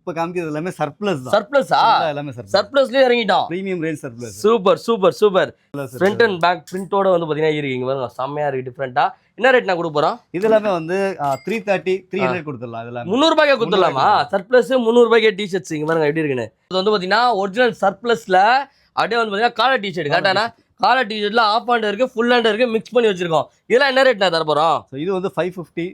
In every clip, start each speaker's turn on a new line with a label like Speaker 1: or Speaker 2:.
Speaker 1: இப்ப காமிக்கிறது எல்லாமே சர்ப்ளஸ் தான்.
Speaker 2: சர்ப்ளஸா?
Speaker 1: எல்லாமே சர்ப்ளஸ்.
Speaker 2: சர்ப்ளஸ்லயே இறங்கிட்டோம்.
Speaker 1: Premium range surplus.
Speaker 2: Super super super. Front and back பிரிண்டோட வந்து பாத்தீங்கன்னா இருக்கீங்க பாருங்க, செம்மையா இருக்கு டிஃபரெண்டா. என்ன ரேட் நான் கொடுக்க போறோம்?
Speaker 1: இது எல்லாமே வந்து 330 300 கொடுத்துடலாம். இதெல்லாம்
Speaker 2: 300 ரூபாய்க்கு கொடுத்துடலாமா? சர்ப்ளஸ் 300 ரூபாய்க்கு டிஷர்ட்ஸ் இங்க பாருங்க எப்படி இருக்குன்னு. இது வந்து பாத்தீங்கன்னா ஒரிஜினல் சர்ப்ளஸ்ல அப்படியே வந்து பாத்தீங்கன்னா காலர் டிஷர்ட் கரெக்டானா? காலர் டிஷர்ட்ல ஆஃப் ஹேண்ட் இருக்கு, ஃபுல் ஹேண்ட் இருக்கு, மிக்ஸ் பண்ணி வச்சிருக்கோம். இதெல்லாம் என்ன ரேட் நான் தர போறோம்?
Speaker 1: இது வந்து 550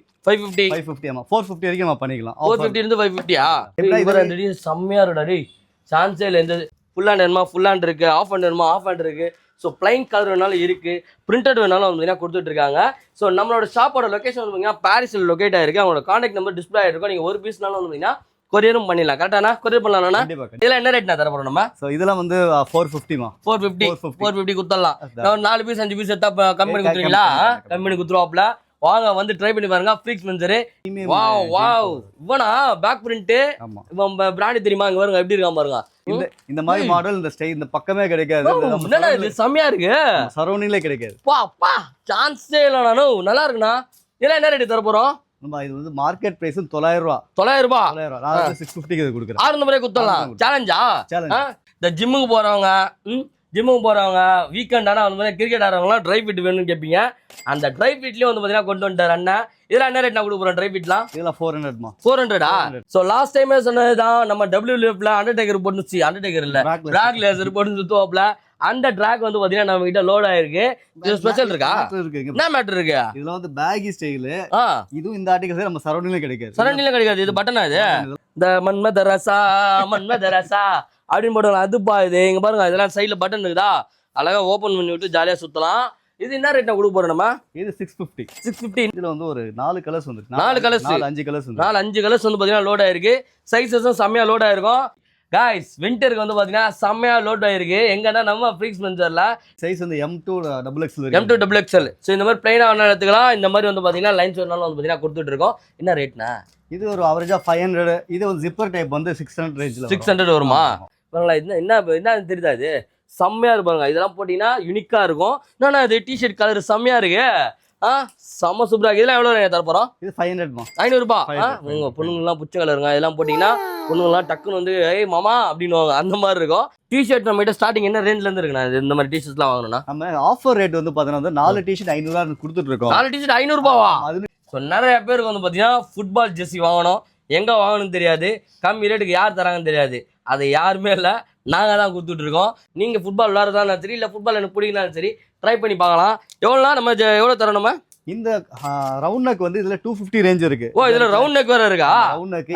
Speaker 1: ஆமா 450 வரைக்கும் நம்ம பண்ணிக்கலாம்.
Speaker 2: 450 இருந்து 550 இது செம்மையா இருக்குடா டேய். சான்ஸே இல்ல. இந்த ஃபுல் ஹேண்ட் வேணுமா ஃபுல் ஹேண்ட் இருக்கு, ஆஃப் ஹேண்ட் வேணுமா ஆஃப் ஹேண்ட் இருக்கு. ஸோ பிளைன் கலர் வேணாலும் இருக்கு, பிரிண்டட் வேணாலும் வந்து கொடுத்துட்டு இருக்காங்க. ஸோ நம்மளோட ஷாப்போட லொகேஷன் வந்து பார்த்தீங்கன்னா பாரிஸில் லொகேட் ஆயிருக்கு. அவங்களோட கான்டாக்ட் நம்பர் டிஸ்பிளே ஆயிருக்கும். நீங்க ஒரு பீஸ்னாலும் வந்து பார்த்தீங்கன்னா கொரியரும் பண்ணிடலாம். கரெக்டானா? கொரியர் பண்ணலாம்னா இதெல்லாம் என்ன ரேட் நான் தர போறோம் நம்ம?
Speaker 1: ஸோ இதெல்லாம் வந்து
Speaker 2: 450 கொடுத்துடலாம். 4 பீஸ் 5 பீஸ் எடுத்தா கம்பெனி கொடுத்துருவீங்களா? கம்பெனி கொடுத்துருவாப்ல. வாங்க வந்து ட்ரை பண்ணி பாருங்க. ஃப்ரீக்ஸ் மென்சர். Wow wow. இவனா பேக் பிரிண்ட். இவன் பிராண்ட் தெரியுமா? இங்க பாருங்க எப்படி இருக்கான் பாருங்க.
Speaker 1: இந்த மாதிரி மாடல் இந்த ஸ்டைல் இந்த பக்கமே கிடைக்காது.
Speaker 2: என்னடா இது செமையா இருக்கு.
Speaker 1: சரௌண்டிங்ல கிடைக்காது.
Speaker 2: பா சான்ஸே இல்ல. நானும் நல்லா இருக்குண்ணா. இதெல்லாம் என்ன ரேட் தர போறோம்?
Speaker 1: இது வந்து மார்க்கெட் பிரைஸ் 900 ரூபாய்.
Speaker 2: 900 ரூபாய்.
Speaker 1: நான் 650 க்கு கொடுக்குறேன்.
Speaker 2: 600 ரூபாய்க்கு கொடுத்தலாம். சேலஞ்சா? இந்த ஜிம்முக்கு போறவங்க வீக்கெண்ட் ஆனா வந்து கிரிக்கெட் ஆடுறவங்கலாம் ட்ரை ஃபிட் வேணும்னு கேட்பீங்க. அந்த ட்ரை ஃபிட்லயே வந்து பாத்தீங்கன்னா கொண்டு வந்துட்டார் அண்ணன். இதெல்லாம் என்ன ரேட் நான் கொடுக்க போறேன்? ட்ரை ஃபிட்லாம்
Speaker 1: இதெல்லாம் 400
Speaker 2: 400. சோ லாஸ்ட் டைமே சொன்னதுதான் நம்ம WWFல அண்டர்டேக்கர் போட்டு அண்டர்டேக்கர் இல்ல பிராக் லேசர் போட்டு சுத்துவாப்ல. அந்த ட்ராக் வந்து பாத்தீங்கன்னா நம்ம கிட்ட லோட் ஆயிருக்கு. இது ஸ்பெஷல் இருக்கா? என்ன மேட்டர் இருக்கு?
Speaker 1: இதுல வந்து பேகி ஸ்டைல். இதுவும் இந்த ஆர்டிகல்ஸ் நம்ம சரௌண்டிங்ல கிடைக்காது.
Speaker 2: சரௌண்டிங்ல கிடைக்காது. இது பட்டனா? இது இந்த மன்மதரசா அப்படின்னு போடுவாங்க. அதுப்பா இது. இங்க பாருங்க இதெல்லாம் சைட்ல பட்டன் இருக்குதா? அழகா ஓபன் பண்ணி விட்டு ஜாலியா சுத்தலாம். இது என்ன ரேட் நான் கொடுக்க போறோம் நம்ம?
Speaker 1: இது 650. இதுல வந்து ஒரு 4 கலர்ஸ் வந்துருக்கு.
Speaker 2: 4 கலர்ஸ்
Speaker 1: 5 கலர்ஸ் வந்து
Speaker 2: 5 கலர்ஸ் வந்து பாத்தீங்கன்னா லோட் ஆயிருக்கு. சைஸஸும் செம்மையா லோட் ஆயிருக்கும். காய்ஸ் விண்டருக்கு வந்து பாத்தீங்கன்னா செம்மையா லோட் ஆயிருக்கு. எங்கன்னா நம்ம ஃப்ரீக்ஸ் மென்சர்ல
Speaker 1: சைஸ் வந்து M2 XXL.
Speaker 2: M2 XXL. So இந்த மாதிரி பிளைனா வேணா எடுத்துக்கலாம். இந்த மாதிரி வந்து பாத்தீங்கன்னா லைன்ஸ் வேணாலும் வந்து பாத்தீங்கன்னா கொடுத்துட்டு இருக்கோம். என்ன ரேட்னா?
Speaker 1: இது ஒரு அவரேஜா 500. இது ஒரு ஜிப்பர் டைப் வந்து 600 ரேஞ்ச்ல
Speaker 2: 600 வருமா? பாருங்களா என்ன தெரியுதா? இது செம்மையா இருப்பாங்க. இதெல்லாம் போட்டீங்கன்னா யூனிக்கா இருக்கும். என்னன்னா இது டிஷர்ட் கலர் செம்மையா இருக்கு. செம்ம சூப்பரா. இதெல்லாம் எவ்வளவு தர போறோம்?
Speaker 1: இது 500
Speaker 2: 500 ரூபாய். உங்க பொண்ணுங்கெல்லாம் புச்ச கலருங்க. இதெல்லாம் போட்டீங்கன்னா பொண்ணுங்கெல்லாம் டக்குன்னு வந்து ஏய் மாமா அப்படின்னுவாங்க. அந்த மாதிரி இருக்கும். டிஷர்ட் நம்ம கிட்ட ஸ்டார்டிங் என்ன ரேஞ்ச்ல இருந்து இருக்குண்ணா? இந்த மாதிரி டிஷர்ட்ஸ்லாம் வாங்கணும்னா
Speaker 1: நம்ம ஆஃபர் ரேட் வந்து பாத்தீங்கன்னா 4 டிஷர்ட் 500 ரூபாய் கொடுத்துட்டு இருக்கோம்.
Speaker 2: 4 டிஷர்ட் 500 ரூபாவா? நிறைய பேருக்கு வந்து பாத்தீங்கன்னா ஃபுட்பால் ஜெர்சி வாங்கணும். எங்க வாங்கணும்னு தெரியாது. கம்மி ரேட்டுக்கு யார் தராங்கன்னு தெரியாது. அது யாருமே இல்லை, நாங்க தான் கொடுத்துட்டு இருக்கோம். நீங்க ஃபுட்பால் விளையாடுறதாலும் சரி, இல்ல ஃபுட்பால் எனக்கு பிடிக்கலாலும் சரி, ட்ரை பண்ணி பார்க்கலாம். எவ்வளோனா நம்ம எவ்வளவு தரோம் நம்ம?
Speaker 1: இந்த ரவுண்ட் நெக் வந்து இதுல 250 ரேஞ்ச் இருக்கு.
Speaker 2: ஓ இதுல ரவுண்ட் நெக் வேற இருக்கா?
Speaker 1: ரவுண்ட் நெக்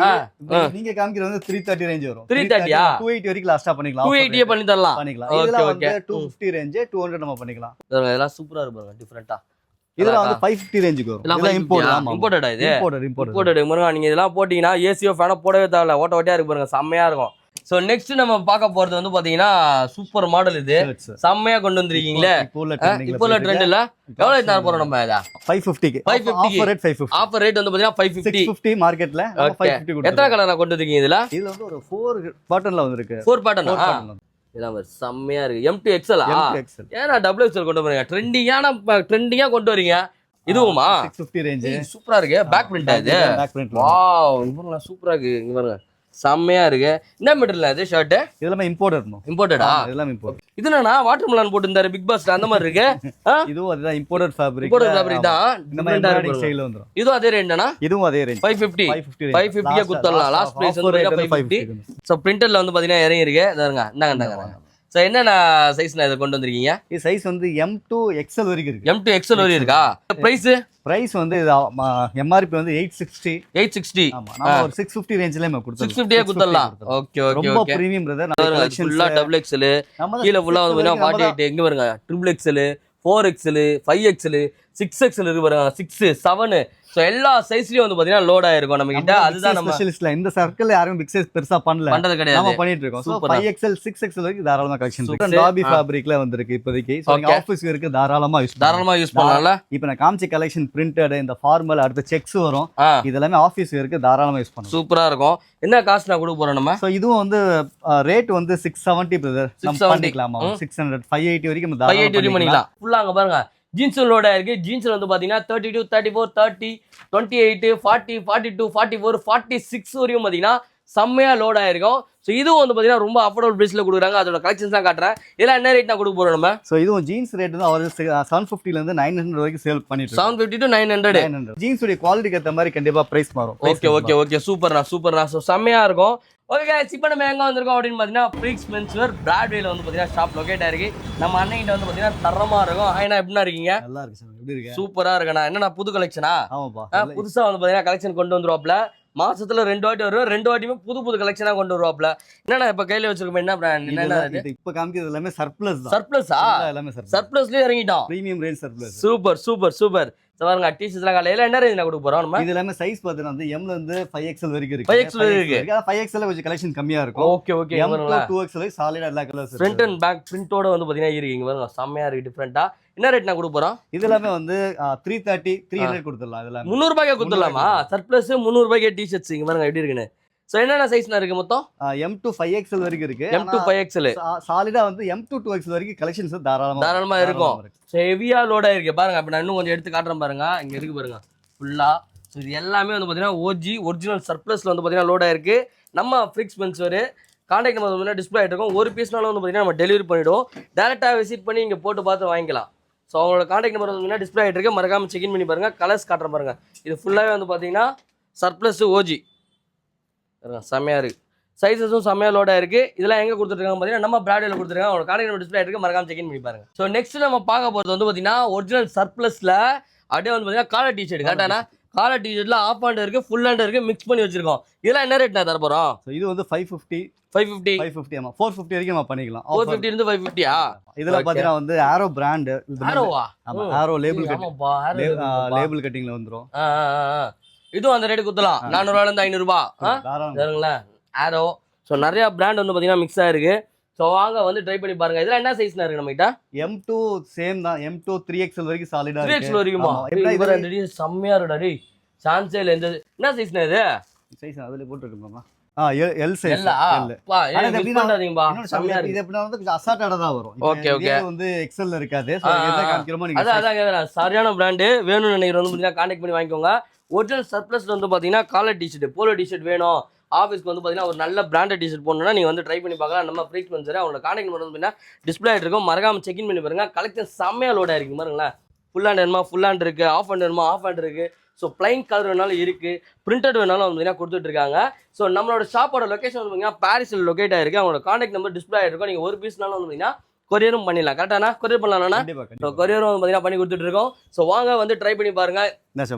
Speaker 1: நீங்க காமிக்கிறது வந்து 330 ரேஞ்ச் வரும்.
Speaker 2: 330 ஆ?
Speaker 1: 280 வரைக்கும் லாஸ்டா பண்ணிக்கலாம்.
Speaker 2: 280 பண்ணி தரலாம்.
Speaker 1: இதுல வந்து 250 ரேஞ்ச் 200 நம்ம பண்ணிக்கலாம்.
Speaker 2: இதெல்லாம் சூப்பரா இருக்கு டிஃபரெண்டா.
Speaker 1: இதுல வந்து 550 ரேஞ்சுக்கு வரும். இதெல்லாம்
Speaker 2: இம்போர்ட்டடா? இது
Speaker 1: இம்போர்ட்டட்.
Speaker 2: நீங்க இதெல்லாம் போட்டீங்கன்னா ஏசியோ ஃபேன போடவே தேவையில்ல. ஓட்ட ஓட்டையா இருக்கு பாருங்க, செம்மையா இருக்கும். சோ நெக்ஸ்ட் நம்ம பார்க்க போறது வந்து பாத்தீங்கன்னா சூப்பர் மாடல். இது செம்மையா கொண்டு வந்திருக்கீங்களே. இப்போ உள்ள ட்ரெண்ட் இல்ல. எவ்வளவு தர போறோம் நம்ம? இத
Speaker 1: 550 க்கு. Offer rate 550.
Speaker 2: ஆஃபர் ரேட் வந்து பாத்தீங்கன்னா 550
Speaker 1: மார்க்கெட்ல 550 கொடுத்து.
Speaker 2: எத்தனை கலர் கொண்டு வந்திருக்கீங்க இதுல?
Speaker 1: இதுல வந்து ஒரு 4 பேட்டர்ன்ல வந்திருக்கு.
Speaker 2: 4 பேட்டர்ன். இதெல்லாம் செம்மையா இருக்கு. M2 XL. ஏன்னா XXL கொண்டு வரீங்க? ட்ரெண்டிங்கா கொண்டு வரீங்க. இதுவுமா
Speaker 1: 650 ரேஞ்ச்.
Speaker 2: சூப்பரா இருக்கு. பேக் பிரிண்ட் இது. வாவ் இவ்வளவு சூப்பரா இருக்கு. இங்க பாருங்க செம்மையா இருக்கு. என்ன மெட்டீரியல் இது? ஷர்ட்
Speaker 1: இதெல்லாம்
Speaker 2: இம்போர்ட்டடா?
Speaker 1: இதெல்லாம் இம்போர்ட்.
Speaker 2: இது என்னன்னா வாட்டர் மெலன் போட்டுருந்தாரு பிக் பாஸ்ல அந்த மாதிரி இருக்கு.
Speaker 1: இதுவும் அதுதான் இம்போர்ட்டட் ஃபேப்ரிக்.
Speaker 2: இம்போர்ட்டட் ஃபேப்ரிக் தான்.
Speaker 1: இந்த மாதிரி ஸ்டைல்ல வந்துரும்.
Speaker 2: இதுவும் அதே ரேஞ்ச்னா?
Speaker 1: இதுவும் அதே ரேஞ்ச்
Speaker 2: 550 க்கு குத்தறலாம். லாஸ்ட் பிரைஸ் வந்து 550. சோ பிரிண்டர்ல வந்து பாத்தீங்கன்னா இறங்கி இருக்கு. இதாங்க இந்தாங்க. சோ என்னென்ன சைஸ்ல இத கொண்டு வந்திருக்கீங்க?
Speaker 1: இந்த சைஸ் வந்து M2 XL வரைக்கும் இருக்கு.
Speaker 2: M2 XL வரைக்கும் இருக்கா? பிரைஸ்
Speaker 1: வந்து MRP வந்து 860. ஆமா நம்ம ஒரு 650 ரேஞ்ச்ல நம்ம கொடுத்தோம்.
Speaker 2: 650 குத்தறலாம். ஓகே
Speaker 1: ரொம்ப பிரீமியம் பிரதர். நம்ம கலெக்ஷன்
Speaker 2: ஃபுல்லா XXL. கீழ ஃபுல்லா வந்து 48 எங்க பாருங்க. XXL, 4XL, 5XL, 6XL இருக்கு பாருங்க. 6, 7. சோ எல்லா சைஸ்லயும் வந்து பாத்தீங்கன்னா லோட் ஆயிருக்கும் நம்ம கிட்ட. அதுதான் நம்ம
Speaker 1: ஸ்பெஷலிஸ்ட்ல இந்த சர்க்கிள்ல யாரும் பிக் சைஸ் பெருசா பண்றது கிடையாது. நாம பண்ணிட்டு இருக்கோம். சோ 5XL 6XL வரைக்கும் தாராளமா கலெக்ஷன் இருக்கு. டாபி ஃபேப்ரிக்ல வந்திருக்கு இப்போதைக்கு. சோ நீங்க ஆபீஸ்க்கு இருக்கு தாராளமா யூஸ்
Speaker 2: பண்ணலாம்.
Speaker 1: இப்போ நான் காமிச்ச கலெக்ஷன் பிரிண்டட் இந்த ஃபார்மல் அடுத்து செக்ஸ் வரும். இதெல்லாம் ஆபீஸ்க்கு இருக்கு தாராளமா யூஸ் பண்ணலாம்.
Speaker 2: சூப்பரா இருக்கும். என்ன காஸ்ட் நான் கொடுக்க போறோம் நம்ம?
Speaker 1: சோ இதுவும் வந்து ரேட் வந்து 670 பிரதர். நம்ம பண்ணிக்கலாமா? 600 580 வரைக்கும் நம்ம
Speaker 2: 580 வரைக்கும் பண்ணிக்கலாம். ஃபுல்லா அங்க பாருங்க ஜீன்ஸ் லோட் ஆயிருக்கு. ஜீன்ஸ்ல வந்து பாத்தீங்கன்னா 32, 34, 30, 28, 40, 42, 44, 46 வரையும் பாத்தீங்கன்னா செம்மையா லோட் ஆயிருக்கும். ஸோ இதுவும் வந்து பார்த்தீங்கன்னா ரொம்ப அஃபோர்டபுள் ப்ரைஸில் கொடுக்குறாங்க. அதோட கலெக்ஷன்ஸ் தான் காட்டுறேன். இதெல்லாம் என்ன ரேட் நான் கொடுக்க போகிறோம் நம்ம?
Speaker 1: ஸோ இதுவும் ஜீன்ஸ் ரேட் வந்து அவர் 750 900 வரைக்கும் சேல் பண்ணிட்டு
Speaker 2: 750 to 900.
Speaker 1: ஜீன்ஸ் உடைய குவாலிட்டிக்கு ஏற்ற மாதிரி கண்டிப்பா பிரைஸ் மாறும்.
Speaker 2: ஓகே சூப்பர்ண்ணா. ஸோ செம்மையா இருக்கும். ஓகே guys, இப்போ நம்ம எங்கே வந்திருக்கோம் அப்படின்னு பார்த்தீங்கன்னா ஃப்ரீக்ஸ் மென்ஸ்வேர் பிராட்வேல வந்து பார்த்தீங்கன்னா ஷாப் லொகேட் ஆயிருக்கு. நம்ம அண்ணன்கிட்ட வந்து பார்த்தீங்கன்னா தரமா இருக்கும். ஐயா எப்படின்னா இருக்கீங்க?
Speaker 1: நல்லா இருக்கு சார். எப்படி இருக்கு?
Speaker 2: சூப்பரா இருக்கண்ணா. என்னண்ணா புது கலெக்ஷனா?
Speaker 1: ஆமாப்பா.
Speaker 2: புதுசா வந்து பார்த்தீங்கன்னா கலெக்ஷன் கொண்டு வந்துருவாப்ல. மாசத்துல 2 வாட்டி வருவோம். 2 வாட்டியுமே புது கலெக்ஷனா கொண்டு வருவாப்ல. என்னண்ணா இப்ப கையில வச்சிருக்கோம்? என்ன பிராண்ட்? என்ன இது?
Speaker 1: இப்ப காமிக்கிறது எல்லாமே சர்ப்ளஸ் தான்.
Speaker 2: சர்ப்ளஸா?
Speaker 1: எல்லாமே சர்ப்ளஸ்.
Speaker 2: சர்ப்ளஸ்லயே இறங்கிட்டோம்.
Speaker 1: Premium range surplus.
Speaker 2: சூப்பர். பாருங்க டீஷர்ட்ஸ்லாம் காலையில என்ன ரேஞ்சில கொடுக்க போறோம் நம்ம?
Speaker 1: இது எல்லாமே சைஸ் பார்த்தீங்கன்னா வந்து M ல இருந்து 5XL வரைக்கும் இருக்கு.
Speaker 2: 5XL இருக்கு.
Speaker 1: 5XL கொஞ்சம் கலெக்ஷன் கம்மியா இருக்கும்.
Speaker 2: ஓகே
Speaker 1: M to 2XL சாலிடா எல்லா கலர்ஸ் இருக்கு.
Speaker 2: ஃப்ரண்ட் அண்ட் பேக் பிரிண்டோட வந்து பாத்தீங்கன்னா இருக்கு. இங்க பாருங்க செம்மையா இருக்கு டிஃபரெண்டா. என்ன ரேட் நான் கொடுக்க போறோம்?
Speaker 1: இது எல்லாமே வந்து 330 300 கொடுத்துடலாம். இதெல்லாம்
Speaker 2: 300 ரூபாய்க்கு கொடுத்துடலாமா? சர்ப்ளஸ் 300 ரூபாய்க்கு டீஷர்ட்ஸ் இங்க பாருங்க எப்படி இருக்குன்னு. சோ என்னென்ன சைஸ்னா இருக்கு மொத்தம்?
Speaker 1: M to 5XL வரைக்கும் இருக்கு.
Speaker 2: M to 5XL
Speaker 1: சாலிடா வந்து M to 2XL வரைக்கும் கலெக்ஷன்ஸ் தாராளமா இருக்கும்.
Speaker 2: சோ ஹெவியா லோட் ஆயிருக்கு பாருங்க. அப்ப நான் இன்னும் கொஞ்சம் எடுத்து காட்டுறேன் பாருங்க. இங்க இருக்கு பாருங்க ஃபுல்லா. சோ இது எல்லாமே வந்து பாத்தீங்கன்னா OG ஒரிஜினல் சர்ப்ளஸ்ல வந்து பாத்தீங்கன்னா லோட் ஆயிருக்கு. நம்ம ஃப்ரீக்ஸ் மென்ஸ்வேர் கான்டாக்ட் நம்பர் வந்து டிஸ்ப்ளே ஆயிட்டு இருக்கும். ஒரு பீஸ்னாலும் வந்து பாத்தீங்கன்னா நம்ம டெலிவரி பண்ணிடுவோம். டைரக்டா விசிட் பண்ணி இங்க போட்டு பார்த்து வாங்கிக்கலாம். ஸோ அவங்களோட கான்டாக்ட் நம்பர் வந்து டிஸ்ப்ளே ஆகிட்டு இருக்கு. மறக்காம செக் இன் பண்ணி பாருங்க. கலர்ஸ் காட்டுறேன் பாருங்க. இது ஃபுல்லாகவே வந்து பார்த்தீங்கன்னா சர்ப்ளஸ் OG செம்மையா இருக்கு. சைஸஸும் செம்மையா லோடாக இருக்கு. இதெல்லாம் எங்கே கொடுத்துருக்காங்க பார்த்தீங்கன்னா நம்ம பிராடியில் கொடுத்துருக்காங்க. அவங்களோட கான்டாக்ட் நம்பர் டிஸ்ப்ளே ஆகிட்டு மறக்காம செக் இன் பண்ணி பாருங்க. ஸோ நெக்ஸ்ட் நம்ம பார்க்க போகிறது வந்து பார்த்தீங்கன்னா ஒரிஜினல் சர்ப்ளஸ்ல அப்படியே வந்து பார்த்தீங்கன்னா காலர் டிஷர்ட் கரெக்டானா? காலர் டிஷர்ட்ல ஆஃப் ஹேண்ட் இருக்கு, ஃபுல் ஹேண்ட் இருக்கு, மிக்ஸ் பண்ணி வச்சிருக்கோம். இதெல்லாம் என்ன ரேட் நான் தர போறோம்?
Speaker 1: இது வந்து 550 ஆமா 450 வரைக்கும் நம்ம பண்ணிக்கலாம்.
Speaker 2: 450 இருந்து 550யா?
Speaker 1: இதெல்லாம் பாத்தீங்கன்னா வந்து ஆரோ பிராண்ட்.
Speaker 2: ஆரோவா?
Speaker 1: ஆமா ஆரோ லேபிள் லேபிள் கட்டிங்ல வந்துரும்.
Speaker 2: இதுவும் அந்த ரேட் குத்தலாம். 400 ரூபாயில இருந்து 500 ரூபாய் சரிங்களா? ஆரோ. ஸோ நிறைய பிராண்ட் வந்து பார்த்தீங்கன்னா மிக்ஸ் ஆயிருக்கு. ஸோ வாங்க வந்து ட்ரை பண்ணி பாருங்க. இதெல்லாம் என்ன சைஸ்னா இருக்கு நம்ம கிட்ட?
Speaker 1: M2 சேம் தான். M2 3XL வரைக்கும் சாலிடா இருக்கு.
Speaker 2: 3XL வரைக்குமா? இது செம்மையா இருக்குடா டேய். சான்ஸே இல்ல. இந்த என்ன சைஸ்னா இது? சைஸ்
Speaker 1: அதுல போட்டுருக்கோமா? L size.
Speaker 2: L பா எனக்கு மிஸ் பண்ணாதீங்கப்பா. செம்மையா இருக்கு.
Speaker 1: இது எப்படினா வந்து கொஞ்சம் அசால்ட்டா தான் வரும்.
Speaker 2: ஓகே
Speaker 1: வந்து XL ல இருக்காது. சோ எத காமிக்கிறோமோ நீங்க
Speaker 2: அதான் கேக்குறேன். சரியான பிராண்ட் வேணும்னு நினைக்கிறவங்க வந்து பாத்தீங்கன்னா கான்டாக்ட் பண்ணி வாங்கிக்கோங்க. ஒரிஜினல் சர்ப்ளஸ்ல வந்து பாத்தீங்கன்னா காலர் டிஷர்ட், போலோ டிஷர்ட் வேணும். ஆஃபீஸ்க்கு வந்து பார்த்தீங்கன்னா ஒரு நல்ல பிராண்டட் டிஷர்ட் போடணும்னா நீங்கள் வந்து ட்ரை பண்ணி பார்க்கலாம். நம்ம ஃப்ரீக்ஸ் மென்ஸ்வேர் அவங்களோட கான்டாக்ட் நம்பர் வந்து டிஸ்ப்ளே ஆகிட்டு இருக்கும். மறக்காம செக் இன் பண்ணி பாருங்க. கலெக்ஷன் செம்மையாக லோட் ஆயிருக்கு பாருங்களேன். ஃபுல் ஹேண்ட் வேணுமா ஃபுல் ஹேண்ட் இருக்குது, ஆஃப் ஹேண்ட் வேணுமா ஆஃப் ஹேண்ட் இருக்குது. ஸோ பிளைன் கலர் வேணாலும் இருக்குது, பிரிண்டட் வேணாலும் வந்து பார்த்தீங்கன்னா கொடுத்துட்ருக்காங்க. ஸோ நம்மளோட ஷாப்போட லொக்கேஷன் வந்து பார்த்தீங்கன்னா பாரிஸில் லொக்கேட் ஆயிருக்கு. அவங்களோட கான்டாக்ட் நம்பர் டிஸ்ப்ளே ஆகிருக்கும். நீங்கள் ஒரு பீஸ்னாலும் வந்து பார்த்தீங்கன்னா கொரியரும் பண்ணிடலாம். கரெக்டானா? கொரியர் பண்ணலாம்னா? ஸோ கொரியரும் வந்து பார்த்தீங்கன்னா பண்ணி கொடுத்துட்டு இருக்கோம். ஸோ வாங்க வந்து ட்ரை பண்ணி பாருங்க.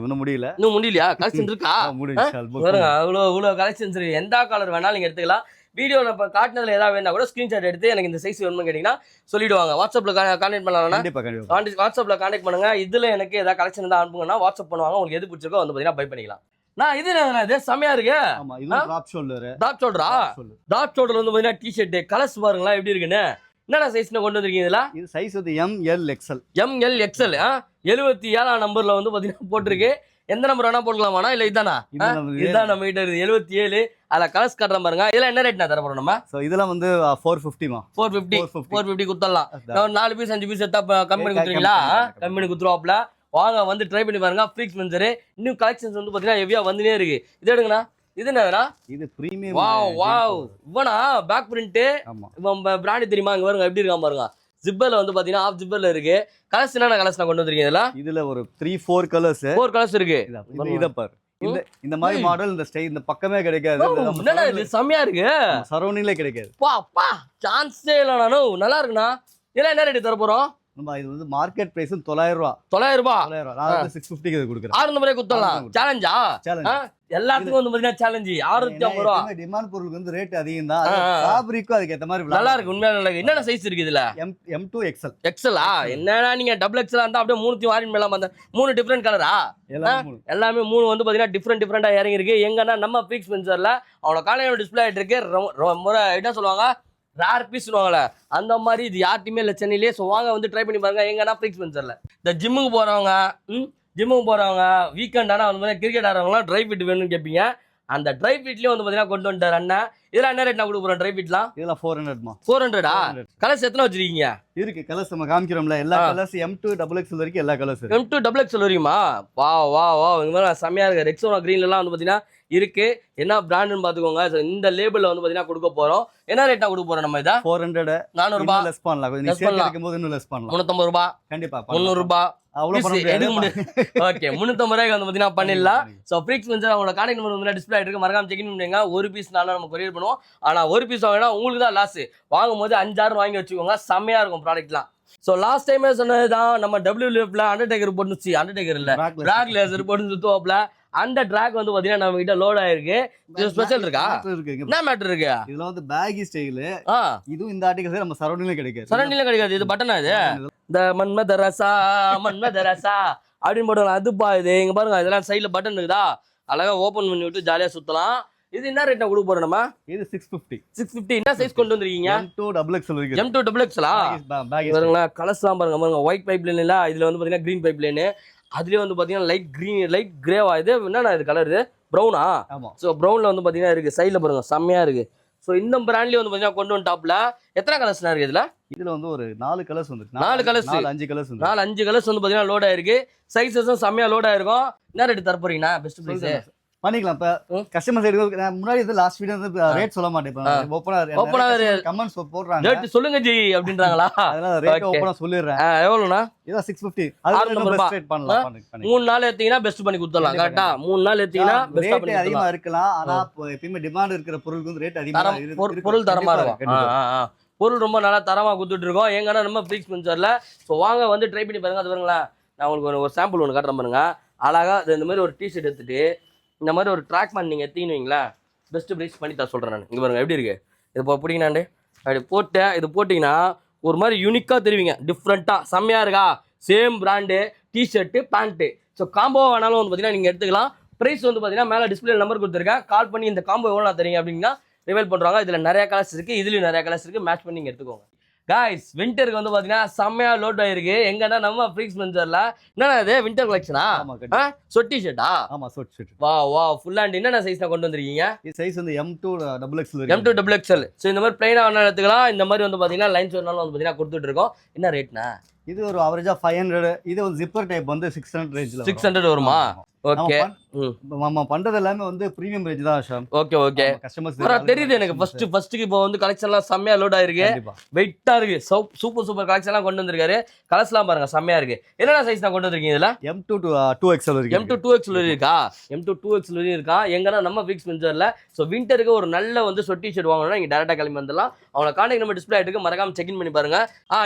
Speaker 1: இன்னும்
Speaker 2: முடியலையா? கலெக்ஷன் இருக்கா? பாருங்க அவ்வளோ கலெக்ஷன்ஸ் இருக்கு. எந்த கலர் வேணாலும் நீங்கள் எடுத்துக்கலாம். வீடியோவில் இப்போ காட்டினதுல ஏதாவது வேணா கூட ஸ்க்ரீன்ஷாட் எடுத்து எனக்கு இந்த சைஸ் வேணும்னு கேட்டிங்கன்னா சொல்லிடுவாங்க. வாட்ஸ்அப்பில் கான்டாக்ட் பண்ணலாம்னா வாட்ஸ்அப்பில் கான்டாக்ட் பண்ணுங்க. இதில் எனக்கு ஏதாவது கலெக்ஷன் இருந்தால் அனுப்புங்கன்னா வாட்ஸ்அப் பண்ணுவாங்க. உங்களுக்கு எது பிடிச்சிருக்கோ வந்து பார்த்தீங்கன்னா பை பண்ணிக்கலாம். நான் இது செம்மையா இருக்கு.
Speaker 1: டாப் ஷோல்டரா?
Speaker 2: டாப் ஷோல்டர் வந்து பார்த்தீங்கன்னா டிஷர்ட் கலர்ஸ் பாருங்களா எப்படி இருக்குன்னு. என்னடா சைஸ்ல கொண்டு வந்திருக்கீங்க? இதெல்லாம்
Speaker 1: இது சைஸ் வந்து ML XL
Speaker 2: 77 நம்பர்ல வந்து பாத்தீங்கன்னா போட்டிருக்கு. எந்த நம்பர் வேணா போடலாமாண்ணா? இல்ல இதானா? இதான் நம்ம கிட்ட இருக்கு 77. அதுல கலர்ஸ் காட்டுற பாருங்க. இதெல்லாம் என்ன ரேட் நான் தர போறோம் நம்ம?
Speaker 1: சோ இதெல்லாம் வந்து 450
Speaker 2: 450 குத்தலாம். 4 பீஸ் 5 பீஸ் எடுத்தா கம்பெனி குத்துறீங்களா? கம்பெனி குத்துருவாப்ல. வாங்க வந்து ட்ரை பண்ணி பாருங்க. ஃப்ரீக்ஸ் மென்ஸ்வேர் இன்னும் கலெக்ஷன்ஸ் வந்து பாத்தீங்கன்னா ஹெவியா வந்துனே இருக்கு. இது எடுங்கண்ணா. இது என்னடா? இது பிரீமியம். வாவ் இவனா பேக் பிரிண்ட். இவன் பிராண்ட் தெரியுமா? இங்க பாருங்க எப்படி இருக்கான் பாருங்க. ஜிப்பர்ல வந்து பாத்தீங்கன்னா ஆஃப் ஜிப்பர்ல இருக்கு. கலர்ஸ் என்னென்ன கலர்ஸ் நான் கொண்டு வந்திருக்கீங்க? இதுல
Speaker 1: ஒரு 3-4 கலர்ஸ் இருக்கு. இத பாரு. இந்த மாதிரி மாடல் இந்த ஸ்டைல் இந்த பக்கமே கிடைக்காது.
Speaker 2: என்னடா இது செம்மையா இருக்கு.
Speaker 1: சரௌண்டிங்ல கிடைக்காது.
Speaker 2: பா சான்ஸே இல்ல. நானும் நல்லா இருக்குண்ணா. இதெல்லாம் என்ன ரேட் தர போறோம்?
Speaker 1: இது வந்து மார்க்கெட் பிரைஸ் 900 ரூபாய். நான் வந்து 650 க்கு கொடுக்கிறேன்.
Speaker 2: 600 ரூபாய் குத்தலாம். சேலஞ்சா? எல்லாத்துக்கும் வந்து பாத்தீங்கன்னா சேலஞ்ச் 650 ரூபாய்.
Speaker 1: டிமாண்ட் பொருளுக்கு வந்து ரேட் அதிகம் தான். ஃபேப்ரிக்கும் அதுக்கு ஏத்த மாதிரி
Speaker 2: நல்லா இருக்கு. உண்மையா நல்லா இருக்கு. என்னென்ன சைஸ் இருக்கு இதுல?
Speaker 1: M2 XL.
Speaker 2: XL என்னன்னா நீங்க டபுள் XL இருந்தா அப்படியே 3 வாரின் மேல அந்த 3 டிஃபரெண்ட் கலரா? எல்லாமே 3 வந்து பாத்தீங்கன்னா டிஃபரெண்டா இறங்கி இருக்கு. எங்கன்னா நம்ம ஃப்ரீக்ஸ் மென்ஸ்வேர்ல அவங்களோட காலையில டிஸ்ப்ளே ஆயிட்டு இருக்கு. என்ன சொல்லுவாங்க ரேர் பீஸ் சொல்லுவாங்கல்ல அந்த மாதிரி இது யார்ட்டுமே இல்லை சென்னையிலே. ஸோ வாங்க வந்து ட்ரை பண்ணி பாருங்க. எங்கன்னா ஃப்ரீக்ஸ் மென்ஸ்வேர்ல இந்த ஜிம்முக்கு போறவங்க வீக்கெண்ட் ஆனால் வந்து கிரிக்கெட் ஆடுறவங்களாம் ட்ரை ஃபிட் வேணும்னு கேட்பீங்க. அந்த ட்ரை ஃபிட்லயும் வந்து பார்த்தீங்கன்னா கொண்டு வந்துட்டார் அண்ணன். இதெல்லாம் என்ன ரேட் நான் கொடுக்க போறேன்? ட்ரை ஃபிட்லாம்
Speaker 1: இதெல்லாம் 400.
Speaker 2: 400 கலர்ஸ் எத்தனை வச்சிருக்கீங்க?
Speaker 1: இருக்கு கலர்ஸ் நம்ம காமிக்கிறோம்ல. எல்லா கலர்ஸ் M2 XXL வரைக்கும் எல்லா கலர்ஸ் இருக்கு.
Speaker 2: M2 XXL வரைக்குமா? வா இங்க மாதிரி செம்மையா இருக்கு. ரெக்ஸோனா கிரீன்ல எல்லாம் வந்து பாத்தீங்கன்னா இருக்கு. என்ன பிராண்டுன்னு பாத்துக்கோங்க. இந்த லேபிள்ல வந்து பாத்தீங்கன்னா கொடுக்க போறோம். என்ன ரேட்டா கொடுக்க போறோம் நம்ம? இதா
Speaker 1: 400
Speaker 2: 400 ரூபாய்
Speaker 1: லெஸ் பண்ணலாம். கொஞ்சம் நீ சேர்த்து இருக்கும்போது இன்னும் லெஸ் பண்ணலாம்.
Speaker 2: 350 ரூபாய்
Speaker 1: கண்டிப்பா
Speaker 2: 300 ரூபாய்
Speaker 1: அவ்வளவு பண்ண முடியாது.
Speaker 2: ஓகே 350 ரூபாய்க்கு வந்து பாத்தீங்கன்னா பண்ணிடலாம். சோ ஃப்ரீக்ஸ் வந்து அவங்களோட கான்டாக்ட் நம்பர் வந்து டிஸ்ப்ளே ஆயிட்டு இருக்கு. மறக்காம செக் இன் பண்ணுங்க. ஒரு பீஸ்னால நம்ம கொரியர் பண்ணுவோம். ஆனா ஒரு பீஸ் வாங்கினா உங்களுக்கு தான் லாஸ். வாங்கும்போது 5-6 வாங்கி வச்சுக்கோங்க. செம்மையா இருக்கும் ப்ராடக்ட்லாம். சோ லாஸ்ட் டைமே சொன்னதுதான், நம்ம WWF அண்டர்டேக்கர் போட்டுச்சு. அண்டர்டேக்கர் இல்ல, பிராக் லேசர் போட்டு சுத்துவாப்ல. அந்த ட்ராக் வந்து பாத்தீங்கன்னா நம்ம கிட்ட லோட் ஆயிருக்கு. இது ஸ்பெஷல் இருக்கா? என்ன மேட்டர் இருக்கு இதுல? வந்து பேகி ஸ்டைல். இதுவும் இந்த ஆர்டிகல்ஸ் நம்ம சரௌண்டிங்ல கிடைக்காது. சரௌண்டிங்ல கிடைக்காது. இது பட்டனா? இது இந்த மன்மதரசா அப்படின்னு போடுவாங்க. அதுப்பா இது. இங்க பாருங்க, இதெல்லாம் சைடுல பட்டன் இருக்குதா, அழகா ஓபன் பண்ணி விட்டு ஜாலியா சுத்தலாம். இது என்ன ரேட் கொடுக்க போறோம் நம்ம? இது 650. என்ன சைஸ் கொண்டு வந்திருக்கீங்க? M2XXL இருக்கு. M2XXL பாருங்களா, கலர்ஸ்லாம் பாருங்க. பாருங்க, ஒயிட் பைப் லைன் இல்ல, இதுல வந்து பாத்தீங்கன்னா கிரீன் பைப் லைன். அதுலயே வந்து பாத்தீங்கன்னா லைட் கிரீன், லைட் கிரேவா. இது என்னன்னா இது கலர்? இது ப்ரௌனா? சோ ப்ரௌன்ல வந்து பாத்தீங்கன்னா இருக்கு. சைடுல பாருங்க, செம்மையா இருக்கு. சோ இந்த பிராண்ட்லயே வந்து பாத்தீங்கன்னா கொண்டு வந்து டாப்ல எத்தனை கலர்ஸ்னா இருக்கு இதுல? இதுல வந்து ஒரு 4 கலர்ஸ் வந்து 4 கலர்ஸ் 5 கலர்ஸ் வந்து 4-5 கலர்ஸ் வந்து பாத்தீங்கன்னா லோட் ஆயிருக்கு. சைஸஸும் செம்மையா லோட் ஆயிருக்கும். என்ன ரேட் தர போறீங்கன்னா? பெஸ்ட் பிரைஸ் பண்ணிக்கலாம். இப்ப கஸ்டமர் சைடு முன்னாடி இது லாஸ்ட் வீடியோ வந்து ரேட் சொல்ல மாட்டேன். ஓபனா கமெண்ட்ஸ் போடுறாங்க. ரேட் சொல்லுங்க ஜி அப்படின்றாங்களா? அதனால ரேட் ஓபனா சொல்லிறேன். இது 650. அது பெஸ்ட் ரேட் பண்ணலாம். 3 நாள் ஏத்தீங்கன்னா பெஸ்ட் பண்ணி கொடுத்துடலாம். கரெக்ட்டா? 3 நாள் ஏத்தீங்கன்னா பெஸ்ட் பண்ணி அதிகமா இருக்கலாம். ஆனா எப்பவுமே டிமாண்ட் இருக்கிற பொருளுக்கு வந்து ரேட் அதிகமா இருக்கு. பொருள் தரமா இருக்கும். பொருள் ரொம்ப நல்லா தரமா கொடுத்துட்டு இருக்கோம். எங்கன்னா நம்ம ஃப்ரீக்ஸ் ஸ்பென்சர்ல. சோ வாங்க வந்து ட்ரை பண்ணி பாருங்க. அது பாருங்களா, நான் உங்களுக்கு ஒரு சாம்பிள் ஒன்று காட்டுறேன் பாருங்க. அழகா இந்த மாதிரி ஒரு டிஷர்ட் எடுத்துட்டு இந்த மாதிரி ஒரு ட்ராக் பண்ணி நீங்கள் எடுத்தீங்கன்னு பெஸ்ட் ப்ரைஸ் பண்ணி தர சொல்கிறேன் நான். இங்கே பாருங்க எப்படி இருக்கு. இது இப்போ பிடிங்கண்ணாண்டு அப்படி போட்டேன். இது போட்டிங்கன்னா ஒரு மாதிரி யூனிக்காக தெரிவிங்க. டிஃப்ரெண்ட்டாக செம்மையாக இருக்கா? Same brand T shirt pant. So combo வேணாலும் வந்து பார்த்தீங்கன்னா நீங்கள் எடுத்துக்கலாம். ப்ரைஸ் வந்து பார்த்தீங்கன்னா மேலே டிஸ்பிளே நம்பர் கொடுத்துருக்கேன். கால் பண்ணி இந்த காம்போ எவ்வளோ தரீங்க அப்படின்னா ரிவைல் பண்ணுறாங்க. இதில் நிறைய கலர்ஸ் இருக்குது. இதுலேயும் நிறைய கலர்ஸ் இருக்குது. மேட்ச் பண்ணி நீங்கள் எடுத்துக்கோங்க. காய்ஸ் விண்டருக்கு வந்து பாத்தீங்கன்னா செம்மையா லோட் ஆயிருக்கு. எங்கன்னா நம்ம ஃப்ரீக்ஸ் ஸ்பென்சர்ல. என்னன்னா இது விண்டர் கலெக்ஷனா? சொட் டி-ஷர்ட்டா? ஆமா, சொட் ஷர்ட். வா ஃபுல் ஹேண்ட். என்னென்ன சைஸ்ல கொண்டு வந்திருக்கீங்க? இது சைஸ் வந்து M2XXL. சோ இந்த மாதிரி பிளைனா வேணா எடுத்துக்கலாம். இந்த மாதிரி வந்து பாத்தீங்கன்னா லைன்ஸ் வேணாலும் வந்து பாத்தீங்கன்னா கொடுத்துட்டு இருக்கோம். என்ன ரேட்னா? இது ஒரு அவரேஜா 500. இது வந்து ஜிப்பர் டைப் வந்து 600 ரேஞ்ச்ல 600 வருமா? ஓகே. நம்ம பண்றது எல்லாமே வந்து பிரீமியம் ரேஞ்ச் தான் ஷாம். ஓகே. கஸ்டமர்ஸ் தெரியுது எனக்கு. ஃபர்ஸ்ட்க்கு இப்போ வந்து கலெக்ஷன்லாம் செம்மையா லோட் ஆயிருக்கு. வெயிட்டா இருக்கு. சூப்பர் கலெக்ஷன்லாம் கொண்டு வந்திருக்காரு. கலர்ஸ்லாம் பாருங்க செம்மையா இருக்கு. என்னென்ன சைஸ் தான் கொண்டு வந்திருக்கீங்க இதுல? M2XL இருக்கு. M2XL இருக்கா? M2XL இருக்கா? எங்கன்னா நம்ம ஃப்ரீக்ஸ் ஸ்பென்சர்ல. சோ விண்டருக்கு ஒரு நல்ல வந்து சொட் டி-ஷர்ட் வாங்கணும்னா நீங்க டைரக்டா கிளம்பி வந்துடலாம். அவங்கள கான்டாக்ட் நம்பர் டிஸ்ப்ளே ஆயிட்டு மறக்காம செக் இன் பண்ணி பாருங்க.